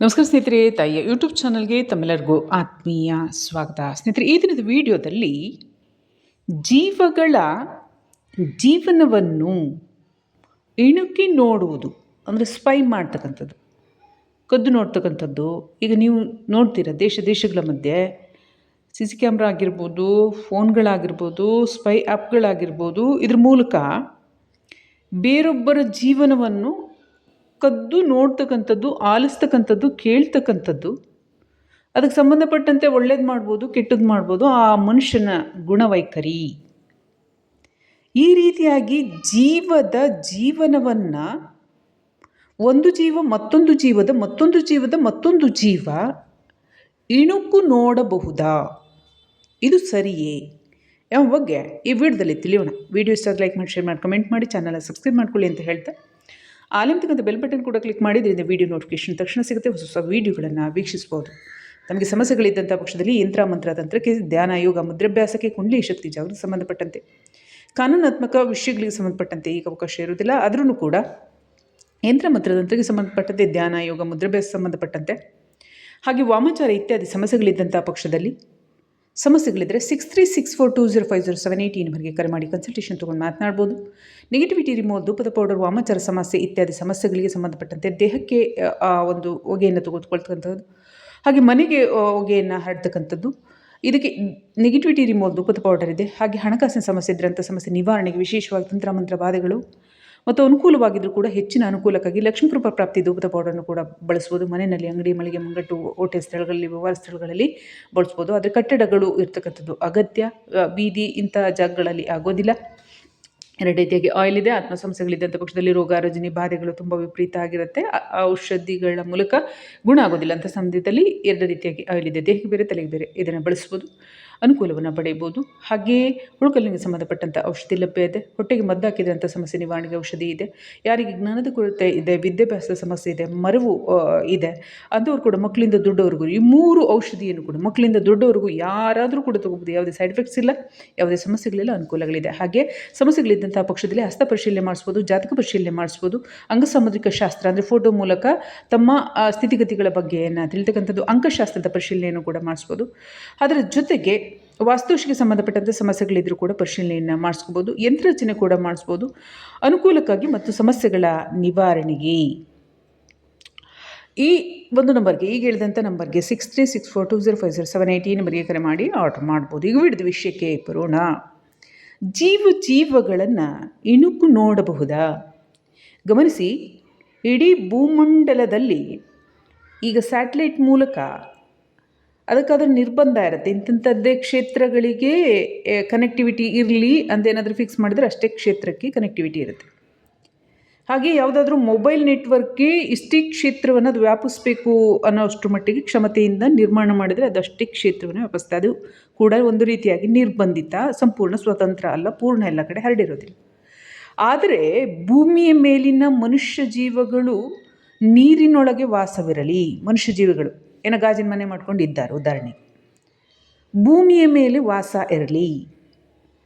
ನಮಸ್ಕಾರ ಸ್ನೇಹಿತರೆ, ತಾಯಿಯ ಯೂಟ್ಯೂಬ್ ಚಾನಲ್ಗೆ ತಮ್ಮೆಲ್ಲರಿಗೂ ಆತ್ಮೀಯ ಸ್ವಾಗತ. ಸ್ನೇಹಿತರೆ, ಈ ದಿನದ ವಿಡಿಯೋದಲ್ಲಿ ಜೀವಗಳ ಜೀವನವನ್ನು ಇಣುಕಿ ನೋಡುವುದು ಅಂದರೆ ಸ್ಪೈ ಮಾಡ್ತಕ್ಕಂಥದ್ದು, ಕದ್ದು ನೋಡ್ತಕ್ಕಂಥದ್ದು. ಈಗ ನೀವು ನೋಡ್ತೀರ ದೇಶಗಳ ಮಧ್ಯೆ ಸಿ ಸಿ ಕ್ಯಾಮ್ರಾ ಆಗಿರ್ಬೋದು, ಫೋನ್ಗಳಾಗಿರ್ಬೋದು, ಸ್ಪೈ ಆ್ಯಪ್ಗಳಾಗಿರ್ಬೋದು, ಇದ್ರ ಮೂಲಕ ಬೇರೊಬ್ಬರ ಜೀವನವನ್ನು ಕದ್ದು ನೋಡ್ತಕ್ಕಂಥದ್ದು, ಆಲಿಸ್ತಕ್ಕಂಥದ್ದು, ಕೇಳ್ತಕ್ಕಂಥದ್ದು. ಅದಕ್ಕೆ ಸಂಬಂಧಪಟ್ಟಂತೆ ಒಳ್ಳೇದು ಮಾಡ್ಬೋದು, ಕೆಟ್ಟದ್ದು ಮಾಡ್ಬೋದು, ಆ ಮನುಷ್ಯನ ಗುಣವೈಖರಿ. ಈ ರೀತಿಯಾಗಿ ಜೀವನವನ್ನು ಒಂದು ಜೀವ ಮತ್ತೊಂದು ಜೀವದ ಮತ್ತೊಂದು ಜೀವ ಇಣುಕು ನೋಡಬಹುದಾ? ಇದು ಸರಿಯೇ ಯಾವ ಬಗ್ಗೆ ಈ ವಿಡಿಯೋದಲ್ಲಿ ತಿಳಿಯೋಣ. ವಿಡಿಯೋ ಇಷ್ಟ ಲೈಕ್ ಮಾಡಿ, ಶೇರ್ ಮಾಡಿ, ಕಮೆಂಟ್ ಮಾಡಿ, ಚಾನಲ್ನ ಸಬ್ಸ್ಕ್ರೈಬ್ ಮಾಡ್ಕೊಳ್ಳಿ ಅಂತ ಹೇಳ್ತಾ ಆಲಿಂತಕ್ಕಂಥ ಬೆಲ್ ಬಟನ್ ಕೂಡ ಕ್ಲಿಕ್ ಮಾಡಿದ್ರಿಂದ ವಿಡಿಯೋ ನೋಟಿಫಿಕೇಶನ್ ತಕ್ಷಣ ಸಿಗುತ್ತೆ. ಹೊಸ ವೀಡಿಯೋಗಳನ್ನು ವೀಕ್ಷಿಸ್ಬೋದು. ನಮಗೆ ಸಮಸ್ಯೆಗಳಿದ್ದಂಥ ಪಕ್ಷದಲ್ಲಿ ಯಂತ್ರ ಮಂತ್ರ ತಂತ್ರಕ್ಕೆ, ಧ್ಯಾನ, ಯೋಗ, ಮುದ್ರಾಭ್ಯಾಸಕ್ಕೆ, ಕುಂಡಲಿ ಶಕ್ತಿ ಜಾಗೃತಿ ಸಂಬಂಧಪಟ್ಟಂತೆ, ಕಾನೂನಾತ್ಮಕ ವಿಷಯಗಳಿಗೆ ಸಂಬಂಧಪಟ್ಟಂತೆ ಈಗ ಅವಕಾಶ ಇರುವುದಿಲ್ಲ. ಆದ್ರೂ ಕೂಡ ಯಂತ್ರ ಮಂತ್ರ ತಂತ್ರಕ್ಕೆ ಸಂಬಂಧಪಟ್ಟಂತೆ, ಧ್ಯಾನ, ಯೋಗ, ಮುದ್ರಾಭ್ಯಾಸ ಸಂಬಂಧಪಟ್ಟಂತೆ, ಹಾಗೆ ವಾಮಾಚಾರ ಇತ್ಯಾದಿ ಸಮಸ್ಯೆಗಳಿದ್ದಂಥ ಪಕ್ಷದಲ್ಲಿ ಸಮಸ್ಯೆಗಳಿದ್ದರೆ 6364205078 ಈ ನಂಬರ್ಗೆ ಕರೆ ಮಾಡಿ ಕನ್ಸಲ್ಟೇಷನ್ ತೊಗೊಂಡು ಮಾತನಾಡ್ಬೋದು. ನೆಗೆಟಿವಿಟಿ ರಿಮೂವ್, ಧೂಪದ ಪೌಡರ್, ವಾಮಾಚಾರ ಸಮಸ್ಯೆ ಇತ್ಯಾದಿ ಸಮಸ್ಯೆಗಳಿಗೆ ಸಂಬಂಧಪಟ್ಟಂತೆ ದೇಹಕ್ಕೆ ಒಂದು ಹೊಗೆಯನ್ನು ತೆಗೆದುಕೊಳ್ತಕ್ಕಂಥದ್ದು, ಹಾಗೆ ಮನೆಗೆ ಹೊಗೆಯನ್ನು ಹರಡ್ತಕ್ಕಂಥದ್ದು. ಇದಕ್ಕೆ ನೆಗೆಟಿವಿಟಿ ರಿಮೂವ್, ಧೂಪದ ಪೌಡರ್ ಇದೆ. ಹಾಗೆ ಹಣಕಾಸಿನ ಸಮಸ್ಯೆ ಇದ್ರಂಥ ಸಮಸ್ಯೆ ನಿವಾರಣೆಗೆ ವಿಶೇಷವಾಗಿ ತಂತ್ರಮಂತ್ರ ಬಾಧೆಗಳು ಮತ್ತು ಅನುಕೂಲವಾಗಿದ್ದರೂ ಕೂಡ ಹೆಚ್ಚಿನ ಅನುಕೂಲಕ್ಕಾಗಿ ಲಕ್ಷ್ಮೀ ಕೃಪಾ ಪ್ರಾಪ್ತಿ ಧೂಪದ ಪೌಡರ್ನು ಕೂಡ ಬಳಸ್ಬೋದು. ಮನೆಯಲ್ಲಿ, ಅಂಗಡಿ, ಮಳಿಗೆ, ಮುಂಗಟ್ಟು, ಹೋಟೆಲ್ ಸ್ಥಳಗಳಲ್ಲಿ, ವ್ಯವಹಾರ ಸ್ಥಳಗಳಲ್ಲಿ ಬಳಸ್ಬೋದು. ಆದರೆ ಕಟ್ಟಡಗಳು ಇರ್ತಕ್ಕಂಥದ್ದು ಅಗತ್ಯ, ಬೀದಿ ಇಂಥ ಜಾಗಗಳಲ್ಲಿ ಆಗೋದಿಲ್ಲ. ಎರಡು ರೀತಿಯಾಗಿ ಆಯಿಲ್ ಇದೆ. ಆತ್ಮ ಸಮಸ್ಯೆಗಳಿದ್ದಂಥ ಪಕ್ಷದಲ್ಲಿ ರೋಗ ರುಜಿನ ಬಾಧೆಗಳು ತುಂಬ ವಿಪರೀತ ಆಗಿರುತ್ತೆ. ಔಷಧಿಗಳ ಮೂಲಕ ಗುಣ ಆಗೋದಿಲ್ಲ ಅಂತ ಸಮಯದಲ್ಲಿ ಎರಡು ರೀತಿಯಾಗಿ ಆಯಿಲ್ ಇದೆ. ದೇಹಕ್ಕೆ ಬೇರೆ, ತಲೆಗೆ ಬೇರೆ. ಇದನ್ನು ಬಳಸ್ಬೋದು, ಅನುಕೂಲವನ್ನು ಪಡೆಯಬಹುದು. ಹಾಗೆಯೇ ಹುಳುಕಲ್ಲಿಗೆ ಸಂಬಂಧಪಟ್ಟಂಥ ಔಷಧಿ ಲಭ್ಯ ಇದೆ. ಹೊಟ್ಟೆಗೆ ಮದ್ದು ಹಾಕಿದಂಥ ಸಮಸ್ಯೆ ನಿವಾರಣೆಗೆ ಔಷಧಿ ಇದೆ. ಯಾರಿಗೆ ಜ್ಞಾನದ ಕೊರತೆ ಇದೆ, ವಿದ್ಯಾಭ್ಯಾಸದ ಸಮಸ್ಯೆ ಇದೆ, ಮರವು ಇದೆ, ಅಂಥವ್ರು ಕೂಡ ಮಕ್ಕಳಿಂದ ದೊಡ್ಡವರೆಗೂ ಈ 3 ಔಷಧಿಯನ್ನು ಕೂಡ ಮಕ್ಕಳಿಂದ ದೊಡ್ಡವರೆಗೂ ಯಾರಾದರೂ ಕೂಡ ತಗೋಬೋದು. ಯಾವುದೇ ಸೈಡ್ ಎಫೆಕ್ಟ್ಸ್ ಇಲ್ಲ, ಯಾವುದೇ ಸಮಸ್ಯೆಗಳಿಲ್ಲ, ಅನುಕೂಲಗಳಿದೆ. ಹಾಗೆ ಸಮಸ್ಯೆಗಳಿದ್ದಂಥ ಪಕ್ಷದಲ್ಲಿ ಹಸ್ತ ಪರಿಶೀಲನೆ ಮಾಡಿಸ್ಬೋದು, ಜಾತಕ ಪರಿಶೀಲನೆ ಮಾಡಿಸ್ಬೋದು, ಅಂಗಸಾಮುದ್ರಿಕ ಶಾಸ್ತ್ರ ಅಂದರೆ ಫೋಟೋ ಮೂಲಕ ತಮ್ಮ ಸ್ಥಿತಿಗತಿಗಳ ಬಗ್ಗೆಯನ್ನು ತಿಳಿತಕ್ಕಂಥದ್ದು, ಅಂಕಶಾಸ್ತ್ರದ ಪರಿಶೀಲನೆಯನ್ನು ಕೂಡ ಮಾಡಿಸ್ಬೋದು. ಅದರ ಜೊತೆಗೆ ವಾಸ್ತುಶಿಗೆ ಸಂಬಂಧಪಟ್ಟಂಥ ಸಮಸ್ಯೆಗಳಿದ್ರೂ ಕೂಡ ಪರಿಶೀಲನೆಯನ್ನು ಮಾಡಿಸ್ಕೋಬೋದು. ಯಂತ್ರರಚನೆ ಕೂಡ ಮಾಡಿಸ್ಬೋದು ಅನುಕೂಲಕ್ಕಾಗಿ ಮತ್ತು ಸಮಸ್ಯೆಗಳ ನಿವಾರಣೆಗೆ. ಈ ಒಂದು ನಂಬರ್ಗೆ, ಈಗ ಹೇಳಿದಂಥ ನಂಬರ್ಗೆ 6364205078 ಈ ನಂಬರ್ಗೆ ಕರೆ ಮಾಡಿ ಆರ್ಡರ್ ಮಾಡ್ಬೋದು. ಈಗ ಹಿಡಿದ ವಿಷಯಕ್ಕೆ ಬರೋಣ. ಜೀವಗಳನ್ನು ಇಣುಕು ನೋಡಬಹುದಾ? ಗಮನಿಸಿ, ಇಡೀ ಭೂಮಂಡಲದಲ್ಲಿ ಈಗ ಸ್ಯಾಟಲೈಟ್ ಮೂಲಕ ಅದಕ್ಕಾದ್ರೆ ನಿರ್ಬಂಧ ಇರುತ್ತೆ. ಇಂಥದ್ದೇ ಕ್ಷೇತ್ರಗಳಿಗೆ ಕನೆಕ್ಟಿವಿಟಿ ಇರಲಿ ಅಂತೇನಾದರೂ ಫಿಕ್ಸ್ ಮಾಡಿದರೆ ಅಷ್ಟೇ ಕ್ಷೇತ್ರಕ್ಕೆ ಕನೆಕ್ಟಿವಿಟಿ ಇರುತ್ತೆ. ಹಾಗೆ ಯಾವುದಾದ್ರೂ ಮೊಬೈಲ್ ನೆಟ್ವರ್ಕ್ಗೆ ಇಷ್ಟೇ ಕ್ಷೇತ್ರವನ್ನು ಅದು ವ್ಯಾಪಿಸಬೇಕು ಅನ್ನೋ ಅಷ್ಟು ಮಟ್ಟಿಗೆ ಕ್ಷಮತೆಯಿಂದ ನಿರ್ಮಾಣ ಮಾಡಿದರೆ ಅದು ಅಷ್ಟೇ ಕ್ಷೇತ್ರವನ್ನು ವ್ಯಾಪಿಸ್ತದೆ. ಅದು ಕೂಡ ಒಂದು ರೀತಿಯಾಗಿ ನಿರ್ಬಂಧಿತ, ಸಂಪೂರ್ಣ ಸ್ವತಂತ್ರ ಅಲ್ಲ, ಪೂರ್ಣ ಎಲ್ಲ ಕಡೆ ಹರಡಿರೋದಿಲ್ಲ. ಆದರೆ ಭೂಮಿಯ ಮೇಲಿನ ಮನುಷ್ಯ ಜೀವಗಳು ನೀರಿನೊಳಗೆ ವಾಸವಿರಲಿ. ಮನುಷ್ಯ ಜೀವಿಗಳು ಏನೋ ಗಾಜಿನ ಮನೆ ಮಾಡ್ಕೊಂಡು ಇದ್ದಾರೆ ಉದಾಹರಣೆಗೆ, ಭೂಮಿಯ ಮೇಲೆ ವಾಸ ಇರಲಿ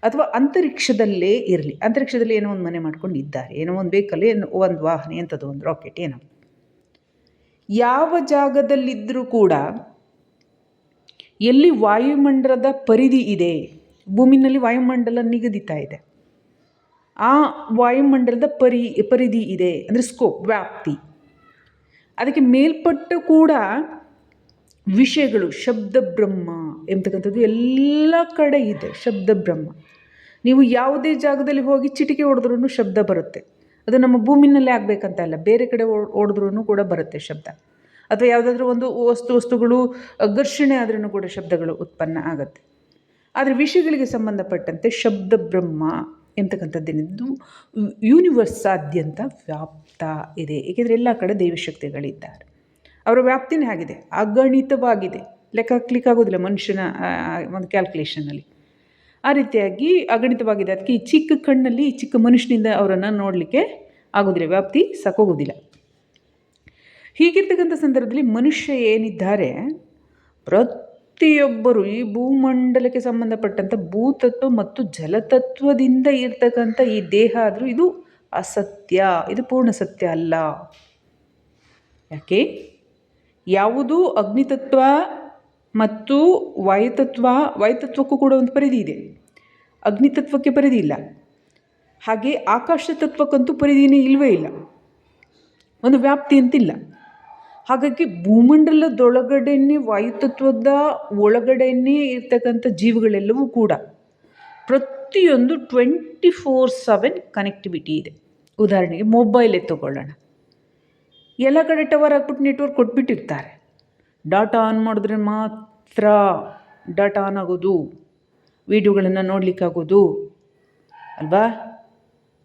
ಅಥವಾ ಅಂತರಿಕ್ಷದಲ್ಲೇ ಇರಲಿ. ಅಂತರಿಕ್ಷದಲ್ಲಿ ಏನೋ ಒಂದು ಮನೆ ಮಾಡ್ಕೊಂಡು ಇದ್ದಾರೆ, ಏನೋ ಒಂದು ವೆಹಿಕಲ್, ಏನೋ ಒಂದು ವಾಹನ, ಎಂಥದ್ದು ಒಂದು ರಾಕೆಟ್, ಏನೋ ಯಾವ ಜಾಗದಲ್ಲಿದ್ದರೂ ಕೂಡ ಎಲ್ಲಿ ವಾಯುಮಂಡಲದ ಪರಿಧಿ ಇದೆ, ಭೂಮಿನಲ್ಲಿ ವಾಯುಮಂಡಲ ನಿಗದಿತ ಇದೆ, ಆ ವಾಯುಮಂಡಲದ ಪರಿಧಿ ಇದೆ ಅಂದರೆ ಸ್ಕೋಪ್, ವ್ಯಾಪ್ತಿ, ಅದಕ್ಕೆ ಮೇಲ್ಪಟ್ಟು ಕೂಡ ವಿಷಯಗಳು, ಶಬ್ದ ಬ್ರಹ್ಮ ಎಂಬತಕ್ಕಂಥದ್ದು ಎಲ್ಲ ಕಡೆ ಇದೆ. ಶಬ್ದ ಬ್ರಹ್ಮ, ನೀವು ಯಾವುದೇ ಜಾಗದಲ್ಲಿ ಹೋಗಿ ಚಿಟಿಕೆ ಹೊಡೆದ್ರೂ ಶಬ್ದ ಬರುತ್ತೆ. ಅದು ನಮ್ಮ ಭೂಮಿನಲ್ಲೇ ಆಗಬೇಕಂತ ಅಲ್ಲ, ಬೇರೆ ಕಡೆ ಹೊಡೆದ್ರೂ ಕೂಡ ಬರುತ್ತೆ ಶಬ್ದ. ಅಥವಾ ಯಾವುದಾದ್ರೂ ಒಂದು ವಸ್ತುಗಳು ಘರ್ಷಣೆ ಆದ್ರೂ ಕೂಡ ಶಬ್ದಗಳು ಉತ್ಪನ್ನ ಆಗುತ್ತೆ. ಆದರೆ ವಿಷಯಗಳಿಗೆ ಸಂಬಂಧಪಟ್ಟಂತೆ ಶಬ್ದ ಬ್ರಹ್ಮ ಎಂತಕ್ಕಂಥದ್ದೇನಿದ್ದು ಯೂನಿವರ್ಸಾದ್ಯಂತ ವ್ಯಾಪ್ತ ಇದೆ. ಏಕೆಂದರೆ ಎಲ್ಲ ಕಡೆ ದೈವಶಕ್ತಿಗಳಿದ್ದಾರೆ. ಅವರ ವ್ಯಾಪ್ತಿನೇ ಆಗಿದೆ, ಅಗಣಿತವಾಗಿದೆ, ಲೆಕ್ಕ ಹಾಕ್ಲಿಕ್ಕೆ ಆಗೋದಿಲ್ಲ ಮನುಷ್ಯನ ಒಂದು ಕ್ಯಾಲ್ಕುಲೇಷನಲ್ಲಿ. ಆ ರೀತಿಯಾಗಿ ಅಗಣಿತವಾಗಿದೆ. ಅದಕ್ಕೆ ಈ ಚಿಕ್ಕ ಕಣ್ಣಲ್ಲಿ ಈ ಚಿಕ್ಕ ಮನುಷ್ಯನಿಂದ ಅವರನ್ನು ನೋಡಲಿಕ್ಕೆ ಆಗೋದಿಲ್ಲ, ವ್ಯಾಪ್ತಿ ಸಾಕೋಗೋದಿಲ್ಲ. ಹೀಗಿರ್ತಕ್ಕಂಥ ಸಂದರ್ಭದಲ್ಲಿ ಮನುಷ್ಯ ಏನಿದ್ದಾರೆ, ಪ್ರತಿಯೊಬ್ಬರು ಈ ಭೂಮಂಡಲಕ್ಕೆ ಸಂಬಂಧಪಟ್ಟಂಥ ಭೂತತ್ವ ಮತ್ತು ಜಲತತ್ವದಿಂದ ಇರ್ತಕ್ಕಂಥ ಈ ದೇಹ ಆದರೂ ಇದು ಅಸತ್ಯ, ಇದು ಪೂರ್ಣ ಸತ್ಯ ಅಲ್ಲ. ಯಾಕೆ? ಯಾವುದು ಅಗ್ನಿತತ್ವ ಮತ್ತು ವಾಯುತತ್ವಕ್ಕೂ ಕೂಡ ಒಂದು ಪರಿಧಿ ಇದೆ, ಅಗ್ನಿತತ್ವಕ್ಕೆ ಪರಿಧಿ ಇಲ್ಲ. ಹಾಗೆ ಆಕಾಶ ತತ್ವಕ್ಕಂತೂ ಪರಿಧಿನೇ ಇಲ್ಲವೇ ಇಲ್ಲ, ಒಂದು ವ್ಯಾಪ್ತಿ ಅಂತಿಲ್ಲ. ಹಾಗಾಗಿ ಭೂಮಂಡಲದೊಳಗಡೆಯೇ ವಾಯುತತ್ವದ ಒಳಗಡೆಯೇ ಇರ್ತಕ್ಕಂಥ ಜೀವಗಳೆಲ್ಲವೂ ಕೂಡ ಪ್ರತಿಯೊಂದು 24/7 ಕನೆಕ್ಟಿವಿಟಿ ಇದೆ. ಉದಾಹರಣೆಗೆ ಮೊಬೈಲೇ ತಗೊಳ್ಳೋಣ, ಎಲ್ಲ ಕಡೆ ಟವರ್ ಹಾಕ್ಬಿಟ್ಟು ನೆಟ್ವರ್ಕ್ ಕೊಟ್ಬಿಟ್ಟಿರ್ತಾರೆ. ಡಾಟಾ ಆನ್ ಮಾಡಿದ್ರೆ ಮಾತ್ರ ಡಾಟಾ ಆನ್ ಆಗೋದು, ವೀಡಿಯೋಗಳನ್ನು ನೋಡಲಿಕ್ಕಾಗೋದು ಅಲ್ವಾ.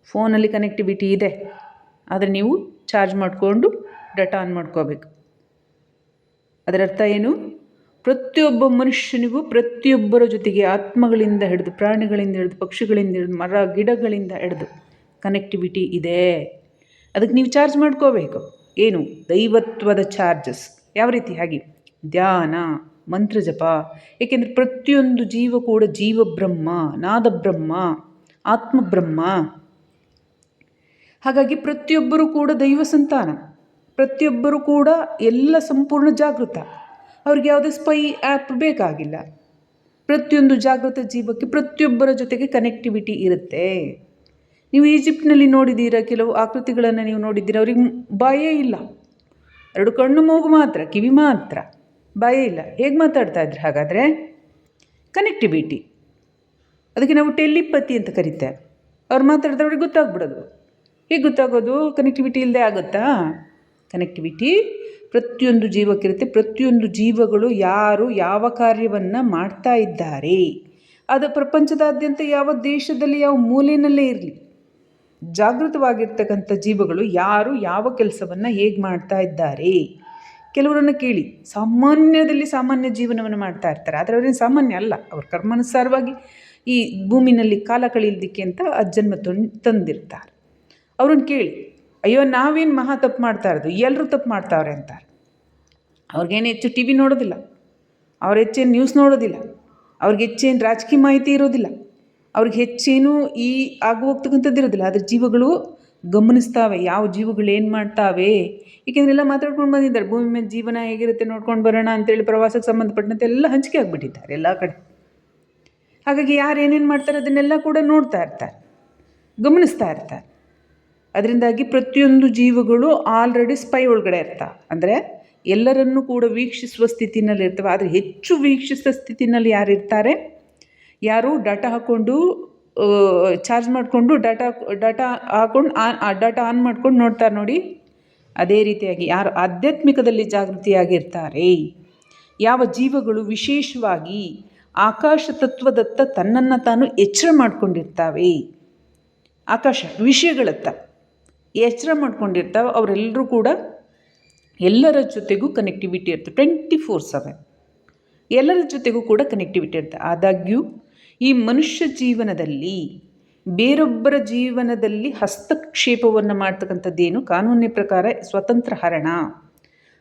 ಫೋನಲ್ಲಿ ಕನೆಕ್ಟಿವಿಟಿ ಇದೆ, ಆದರೆ ನೀವು ಚಾರ್ಜ್ ಮಾಡಿಕೊಂಡು ಡಾಟಾ ಆನ್ ಮಾಡ್ಕೋಬೇಕು. ಅದರ ಅರ್ಥ ಏನು? ಪ್ರತಿಯೊಬ್ಬ ಮನುಷ್ಯನಿಗೂ ಪ್ರತಿಯೊಬ್ಬರ ಜೊತೆಗೆ ಆತ್ಮಗಳಿಂದ ಹಿಡಿದು ಪ್ರಾಣಿಗಳಿಂದ ಹಿಡಿದು ಪಕ್ಷಿಗಳಿಂದ ಹಿಡಿದು ಮರ ಗಿಡಗಳಿಂದ ಹಿಡಿದು ಕನೆಕ್ಟಿವಿಟಿ ಇದೆ. ಅದಕ್ಕೆ ನೀವು ಚಾರ್ಜ್ ಮಾಡ್ಕೋಬೇಕು. ಏನು? ದೈವತ್ವದ ಚಾರ್ಜಸ್. ಯಾವ ರೀತಿ? ಹಾಗೆ ಧ್ಯಾನ, ಮಂತ್ರ ಜಪ. ಏಕೆಂದರೆ ಪ್ರತಿಯೊಂದು ಜೀವ ಕೂಡ ಜೀವಬ್ರಹ್ಮ, ನಾದಬ್ರಹ್ಮ, ಆತ್ಮಬ್ರಹ್ಮ. ಹಾಗಾಗಿ ಪ್ರತಿಯೊಬ್ಬರೂ ಕೂಡ ದೈವ ಸಂತಾನ, ಪ್ರತಿಯೊಬ್ಬರೂ ಕೂಡ ಎಲ್ಲ ಸಂಪೂರ್ಣ ಜಾಗೃತ. ಅವ್ರಿಗೆ ಯಾವುದೇ ಸ್ಪೈ ಆ್ಯಪ್ ಬೇಕಾಗಿಲ್ಲ. ಪ್ರತಿಯೊಂದು ಜಾಗೃತ ಜೀವಕ್ಕೆ ಪ್ರತಿಯೊಬ್ಬರ ಜೊತೆಗೆ ಕನೆಕ್ಟಿವಿಟಿ ಇರುತ್ತೆ. ನೀವು ಈಜಿಪ್ಟ್ನಲ್ಲಿ ನೋಡಿದ್ದೀರಾ, ಕೆಲವು ಆಕೃತಿಗಳನ್ನು ನೀವು ನೋಡಿದ್ದೀರಾ, ಅವ್ರಿಗೆ ಬಾಯೇ ಇಲ್ಲ, 2 ಕಣ್ಣು ಮೂಗು ಮಾತ್ರ, ಕಿವಿ ಮಾತ್ರ, ಬಾಯೇ ಇಲ್ಲ. ಹೇಗೆ ಮಾತಾಡ್ತಾ ಇದ್ರು? ಹಾಗಾದರೆ ಕನೆಕ್ಟಿವಿಟಿ. ಅದಕ್ಕೆ ನಾವು ಟೆಲಿಪತಿ ಅಂತ ಕರಿತೇವೆ. ಅವ್ರು ಮಾತಾಡಿದ್ರೆ ಅವ್ರಿಗೆ ಗೊತ್ತಾಗ್ಬಿಡೋದು. ಹೇಗೆ ಗೊತ್ತಾಗೋದು? ಕನೆಕ್ಟಿವಿಟಿ ಇಲ್ಲದೆ ಆಗುತ್ತಾ? ಕನೆಕ್ಟಿವಿಟಿ ಪ್ರತಿಯೊಂದು ಜೀವಕ್ಕಿರುತ್ತೆ. ಪ್ರತಿಯೊಂದು ಜೀವಗಳು ಯಾರು ಯಾವ ಕಾರ್ಯವನ್ನು ಮಾಡ್ತಾ ಇದ್ದಾರೆ, ಅದು ಪ್ರಪಂಚದಾದ್ಯಂತ ಯಾವ ದೇಶದಲ್ಲಿ ಯಾವ ಮೂಲೆಯಲ್ಲೇ ಇರಲಿ, ಜಾಗೃತವಾಗಿರ್ತಕ್ಕಂಥ ಜೀವಗಳು ಯಾರು ಯಾವ ಕೆಲಸವನ್ನು ಹೇಗೆ ಮಾಡ್ತಾ ಇದ್ದಾರೆ. ಕೆಲವರನ್ನು ಕೇಳಿ, ಸಾಮಾನ್ಯದಲ್ಲಿ ಸಾಮಾನ್ಯ ಜೀವನವನ್ನು ಮಾಡ್ತಾ ಇರ್ತಾರೆ, ಆದರೆ ಅವ್ರೇನು ಸಾಮಾನ್ಯ ಅಲ್ಲ. ಅವ್ರ ಕರ್ಮಾನುಸಾರವಾಗಿ ಈ ಭೂಮಿನಲ್ಲಿ ಕಾಲ ಕಳೆಯೋದಕ್ಕೆ ಅಂತ ಜನ್ಮ ತಂದಿರ್ತಾರೆ. ಅವ್ರನ್ನ ಕೇಳಿ, ಅಯ್ಯೋ ನಾವೇನು ಮಹಾ ತಪ್ಪು ಮಾಡ್ತಾ ಇರೋದು, ಎಲ್ಲರೂ ತಪ್ಪು ಮಾಡ್ತಾವ್ರೆ ಅಂತಾರೆ. ಅವ್ರಿಗೇನು ಹೆಚ್ಚು ಟಿ ವಿ ನೋಡೋದಿಲ್ಲ, ಅವ್ರು ಹೆಚ್ಚೇನು ನ್ಯೂಸ್ ನೋಡೋದಿಲ್ಲ, ಅವ್ರಿಗೆ ಹೆಚ್ಚೇನು ರಾಜಕೀಯ ಮಾಹಿತಿ ಇರೋದಿಲ್ಲ, ಅವ್ರಿಗೆ ಹೆಚ್ಚೇನು ಈ ಆಗು ಹೋಗ್ತಕ್ಕಂಥದ್ದು ಇರೋದಿಲ್ಲ. ಆದರೆ ಜೀವಗಳು ಗಮನಿಸ್ತಾವೆ, ಯಾವ ಜೀವಗಳು ಏನು ಮಾಡ್ತಾವೆ. ಏಕೆಂದರೆ ಎಲ್ಲ ಮಾತಾಡ್ಕೊಂಡು ಬಂದಿದ್ದಾರೆ, ಭೂಮಿ ಮೇಲೆ ಜೀವನ ಹೇಗಿರುತ್ತೆ ನೋಡ್ಕೊಂಡು ಬರೋಣ ಅಂತೇಳಿ ಪ್ರವಾಸಕ್ಕೆ ಸಂಬಂಧಪಟ್ಟಂತೆ ಎಲ್ಲ ಹಂಚಿಕೆ ಆಗಿಬಿಟ್ಟಿದ್ದಾರೆ ಎಲ್ಲ ಕಡೆ. ಹಾಗಾಗಿ ಯಾರು ಏನೇನು ಮಾಡ್ತಾರೆ ಅದನ್ನೆಲ್ಲ ಕೂಡ ನೋಡ್ತಾ ಇರ್ತಾರೆ, ಗಮನಿಸ್ತಾ ಇರ್ತಾರೆ. ಅದರಿಂದಾಗಿ ಪ್ರತಿಯೊಂದು ಜೀವಗಳು ಆಲ್ರೆಡಿ ಸ್ಪೈ ಒಳಗಡೆ ಇರ್ತಾವೆ. ಅಂದರೆ ಎಲ್ಲರನ್ನೂ ಕೂಡ ವೀಕ್ಷಿಸುವ ಸ್ಥಿತಿನಲ್ಲಿ ಇರ್ತವೆ. ಆದರೆ ಹೆಚ್ಚು ವೀಕ್ಷಿಸುವ ಸ್ಥಿತಿನಲ್ಲಿ ಯಾರು ಇರ್ತಾರೆ, ಯಾರು ಡಾಟಾ ಹಾಕ್ಕೊಂಡು ಚಾರ್ಜ್ ಮಾಡಿಕೊಂಡು ಡಾಟಾ ಹಾಕ್ಕೊಂಡು ಡಾಟಾ ಆನ್ ಮಾಡ್ಕೊಂಡು ನೋಡ್ತಾರೆ ನೋಡಿ, ಅದೇ ರೀತಿಯಾಗಿ ಯಾರು ಆಧ್ಯಾತ್ಮಿಕದಲ್ಲಿ ಜಾಗೃತಿಯಾಗಿರ್ತಾರೆ, ಯಾವ ಜೀವಗಳು ವಿಶೇಷವಾಗಿ ಆಕಾಶ ತತ್ವದತ್ತ ತನ್ನನ್ನು ತಾನು ಎಚ್ಚರ ಮಾಡ್ಕೊಂಡಿರ್ತಾವೆ, ಆಕಾಶ ವಿಷಯಗಳತ್ತ ಎಚ್ಚರ ಮಾಡ್ಕೊಂಡಿರ್ತಾವೆ, ಅವರೆಲ್ಲರೂ ಕೂಡ ಎಲ್ಲರ ಜೊತೆಗೂ ಕನೆಕ್ಟಿವಿಟಿ ಇರ್ತದೆ. 24/7 ಎಲ್ಲರ ಜೊತೆಗೂ ಕೂಡ ಕನೆಕ್ಟಿವಿಟಿ ಇರ್ತದೆ. ಆದಾಗ್ಯೂ ಈ ಮನುಷ್ಯ ಜೀವನದಲ್ಲಿ ಬೇರೊಬ್ಬರ ಜೀವನದಲ್ಲಿ ಹಸ್ತಕ್ಷೇಪವನ್ನು ಮಾಡ್ತಕ್ಕಂಥದ್ದೇನು ಕಾನೂನಿನ ಪ್ರಕಾರ ಸ್ವತಂತ್ರ ಹರಣ.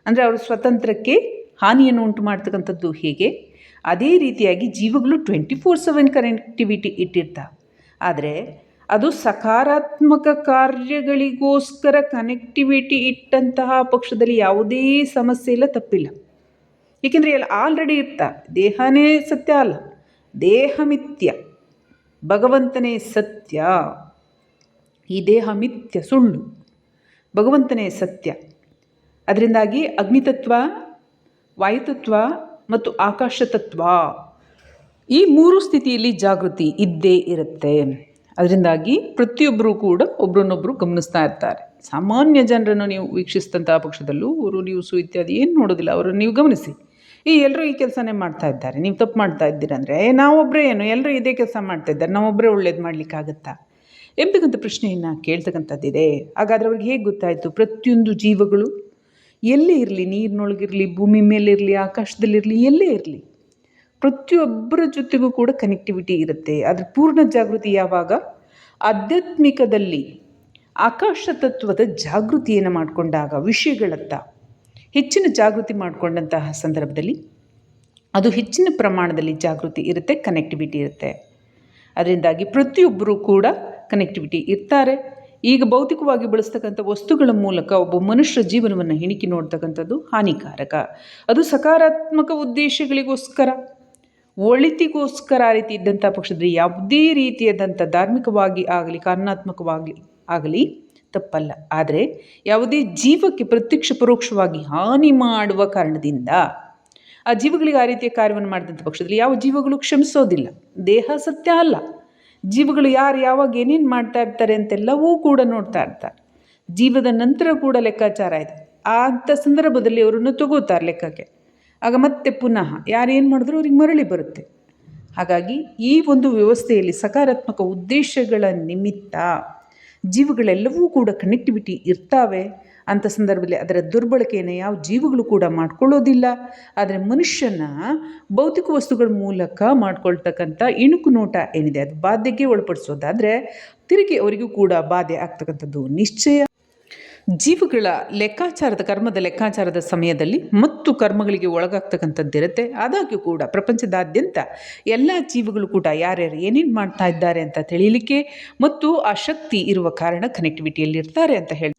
ಅಂದರೆ ಅವರು ಸ್ವತಂತ್ರಕ್ಕೆ ಹಾನಿಯನ್ನು ಉಂಟು ಮಾಡ್ತಕ್ಕಂಥದ್ದು ಹೇಗೆ, ಅದೇ ರೀತಿಯಾಗಿ ಜೀವಗಳು 24/7 ಕನೆಕ್ಟಿವಿಟಿ ಇಟ್ಟಿರ್ತಾವೆ. ಆದರೆ ಅದು ಸಕಾರಾತ್ಮಕ ಕಾರ್ಯಗಳಿಗೋಸ್ಕರ ಕನೆಕ್ಟಿವಿಟಿ ಇಟ್ಟಂತಹ ಪಕ್ಷದಲ್ಲಿ ಯಾವುದೇ ಸಮಸ್ಯೆ ಇಲ್ಲ, ತಪ್ಪಿಲ್ಲ. ಏಕೆಂದರೆ ಎಲ್ಲ ಆಲ್ರೆಡಿ ಇರ್ತಾ. ದೇಹನೇ ಸತ್ಯ ಅಲ್ಲ, ದೇಹ ಮಿಥ್ಯ, ಭಗವಂತನೇ ಸತ್ಯ. ಈ ದೇಹ ಮಿಥ್ಯ, ಸುಳ್ಳು, ಭಗವಂತನೇ ಸತ್ಯ. ಅದರಿಂದಾಗಿ ಅಗ್ನಿತತ್ವ, ವಾಯುತತ್ವ ಮತ್ತು ಆಕಾಶ ತತ್ವ ಈ 3 ಸ್ಥಿತಿಯಲ್ಲಿ ಜಾಗೃತಿ ಇದ್ದೇ ಇರುತ್ತೆ. ಅದರಿಂದಾಗಿ ಪ್ರತಿಯೊಬ್ಬರೂ ಕೂಡ ಒಬ್ರನ್ನೊಬ್ಬರು ಗಮನಿಸ್ತಾ ಇರ್ತಾರೆ. ಸಾಮಾನ್ಯ ಜನರನ್ನು ನೀವು ವೀಕ್ಷಿಸಿದಂತಹ ಪಕ್ಷದಲ್ಲೂ ಅವರು ನ್ಯೂಸು ಇತ್ಯಾದಿ ಏನು ನೋಡೋದಿಲ್ಲ, ಅವರನ್ನು ನೀವು ಗಮನಿಸಿ. ಎಲ್ಲರೂ ಈ ಕೆಲಸನೇ ಮಾಡ್ತಾ ಇದ್ದಾರೆ, ನೀವು ತಪ್ಪು ಮಾಡ್ತಾ ಇದ್ದೀರಂದರೆ ನಾವೊಬ್ಬರೇ ಏನು, ಎಲ್ಲರೂ ಇದೇ ಕೆಲಸ ಮಾಡ್ತಾ ಇದ್ದಾರೆ, ನಾವೊಬ್ಬರೇ ಒಳ್ಳೇದು ಮಾಡಲಿಕ್ಕಾಗತ್ತಾ ಎಂಬತಕ್ಕಂಥ ಪ್ರಶ್ನೆಯನ್ನು ಕೇಳ್ತಕ್ಕಂಥದ್ದಿದೆ. ಹಾಗಾದರೆ ಅವ್ರಿಗೆ ಹೇಗೆ ಗೊತ್ತಾಯಿತು? ಪ್ರತಿಯೊಂದು ಜೀವಗಳು ಎಲ್ಲೇ ಇರಲಿ, ನೀರಿನೊಳಗಿರಲಿ, ಭೂಮಿ ಮೇಲಿರಲಿ, ಆಕಾಶದಲ್ಲಿರಲಿ, ಎಲ್ಲೇ ಇರಲಿ, ಪ್ರತಿಯೊಬ್ಬರ ಜೊತೆಗೂ ಕೂಡ ಕನೆಕ್ಟಿವಿಟಿ ಇರುತ್ತೆ. ಅದರ ಪೂರ್ಣ ಜಾಗೃತಿ ಯಾವಾಗ? ಆಧ್ಯಾತ್ಮಿಕದಲ್ಲಿ ಆಕಾಶ ತತ್ವದ ಜಾಗೃತಿಯನ್ನು ಮಾಡಿಕೊಂಡಾಗ, ವಿಷಯಗಳತ್ತ ಹೆಚ್ಚಿನ ಜಾಗೃತಿ ಮಾಡಿಕೊಂಡಂತಹ ಸಂದರ್ಭದಲ್ಲಿ ಅದು ಹೆಚ್ಚಿನ ಪ್ರಮಾಣದಲ್ಲಿ ಜಾಗೃತಿ ಇರುತ್ತೆ, ಕನೆಕ್ಟಿವಿಟಿ ಇರುತ್ತೆ. ಅದರಿಂದಾಗಿ ಪ್ರತಿಯೊಬ್ಬರೂ ಕೂಡ ಕನೆಕ್ಟಿವಿಟಿ ಇರ್ತಾರೆ. ಈಗ ಭೌತಿಕವಾಗಿ ಬಳಸ್ತಕ್ಕಂಥ ವಸ್ತುಗಳ ಮೂಲಕ ಒಬ್ಬ ಮನುಷ್ಯ ಜೀವನವನ್ನು ಹಿಣಿಕಿ ನೋಡ್ತಕ್ಕಂಥದ್ದು ಹಾನಿಕಾರಕ. ಅದು ಸಕಾರಾತ್ಮಕ ಉದ್ದೇಶಗಳಿಗೋಸ್ಕರ, ಒಳಿತಿಗೋಸ್ಕರ ಆ ರೀತಿ ಇದ್ದಂಥ ಪಕ್ಷದಲ್ಲಿ ಯಾವುದೇ ರೀತಿಯಾದಂಥ ಧಾರ್ಮಿಕವಾಗಿ ಆಗಲಿ ಕಾರಣಾತ್ಮಕವಾಗಿ ಆಗಲಿ ತಪ್ಪಲ್ಲ. ಆದರೆ ಯಾವುದೇ ಜೀವಕ್ಕೆ ಪ್ರತ್ಯಕ್ಷ ಪರೋಕ್ಷವಾಗಿ ಹಾನಿ ಮಾಡುವ ಕಾರಣದಿಂದ ಆ ಜೀವಗಳಿಗೆ ಆ ರೀತಿಯ ಕಾರ್ಯವನ್ನು ಮಾಡಿದಂಥ ಪಕ್ಷದಲ್ಲಿ ಯಾವ ಜೀವಗಳು ಕ್ಷಮಿಸೋದಿಲ್ಲ. ದೇಹ ಸತ್ಯ ಅಲ್ಲ. ಜೀವಗಳು ಯಾರು ಯಾವಾಗ ಏನೇನು ಮಾಡ್ತಾ ಇರ್ತಾರೆ ಅಂತೆಲ್ಲವೂ ಕೂಡ ನೋಡ್ತಾ ಇರ್ತಾರೆ. ಜೀವದ ನಂತರ ಕೂಡ ಲೆಕ್ಕಾಚಾರ ಇದೆ. ಅಂಥ ಸಂದರ್ಭದಲ್ಲಿ ಅವರನ್ನು ತಗೋತಾರೆ ಲೆಕ್ಕಕ್ಕೆ. ಆಗ ಮತ್ತೆ ಪುನಃ ಯಾರೇನು ಮಾಡಿದ್ರು ಅವ್ರಿಗೆ ಮರಳಿ ಬರುತ್ತೆ. ಹಾಗಾಗಿ ಈ ಒಂದು ವ್ಯವಸ್ಥೆಯಲ್ಲಿ ಸಕಾರಾತ್ಮಕ ಉದ್ದೇಶಗಳ ನಿಮಿತ್ತ ಜೀವಗಳೆಲ್ಲವೂ ಕೂಡ ಕನೆಕ್ಟಿವಿಟಿ ಇರ್ತಾವೆ. ಅಂಥ ಸಂದರ್ಭದಲ್ಲಿ ಅದರ ದುರ್ಬಳಕೆಯನ್ನು ಯಾವ ಜೀವಗಳು ಕೂಡ ಮಾಡ್ಕೊಳ್ಳೋದಿಲ್ಲ. ಆದರೆ ಮನುಷ್ಯನ ಭೌತಿಕ ವಸ್ತುಗಳ ಮೂಲಕ ಮಾಡ್ಕೊಳ್ತಕ್ಕಂಥ ಇಣುಕು ನೋಟ ಏನಿದೆ ಅದು ಬಾಧೆಗೆ ಒಳಪಡಿಸೋದಾದರೆ ತಿರುಗಿ ಅವರಿಗೂ ಕೂಡ ಬಾಧೆ ಆಗ್ತಕ್ಕಂಥದ್ದು ನಿಶ್ಚಯ. ಜೀವಗಳ ಲೆಕ್ಕಾಚಾರದ ಕರ್ಮದ ಲೆಕ್ಕಾಚಾರದ ಸಮಯದಲ್ಲಿ ಮತ್ತು ಕರ್ಮಗಳಿಗೆ ಒಳಗಾಗ್ತಕ್ಕಂಥದ್ದಿರುತ್ತೆ. ಆದಾಗ್ಯೂ ಕೂಡ ಪ್ರಪಂಚದಾದ್ಯಂತ ಎಲ್ಲ ಜೀವಗಳು ಕೂಡ ಯಾರ್ಯಾರು ಏನೇನು ಮಾಡ್ತಾ ಇದ್ದಾರೆ ಅಂತ ತಿಳಿಯಲಿಕ್ಕೆ ಮತ್ತು ಆ ಶಕ್ತಿ ಇರುವ ಕಾರಣ ಕನೆಕ್ಟಿವಿಟಿಯಲ್ಲಿರ್ತಾರೆ ಅಂತ ಹೇಳಿ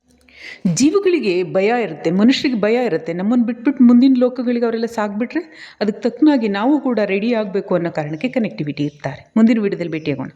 ಜೀವಗಳಿಗೆ ಭಯ ಇರುತ್ತೆ, ಮನುಷ್ಯರಿಗೆ ಭಯ ಇರುತ್ತೆ. ನಮ್ಮನ್ನು ಬಿಟ್ಬಿಟ್ಟು ಮುಂದಿನ ಲೋಕಗಳಿಗೆ ಅವರೆಲ್ಲ ಸಾಗ್ಬಿಟ್ರೆ ಅದಕ್ಕೆ ತಕ್ಕನಾಗಿ ನಾವು ಕೂಡ ರೆಡಿ ಆಗಬೇಕು ಅನ್ನೋ ಕಾರಣಕ್ಕೆ ಕನೆಕ್ಟಿವಿಟಿ ಇರ್ತಾರೆ. ಮುಂದಿನ ವಿಡಿಯೋದಲ್ಲಿ ಭೇಟಿಯಾಗೋಣ.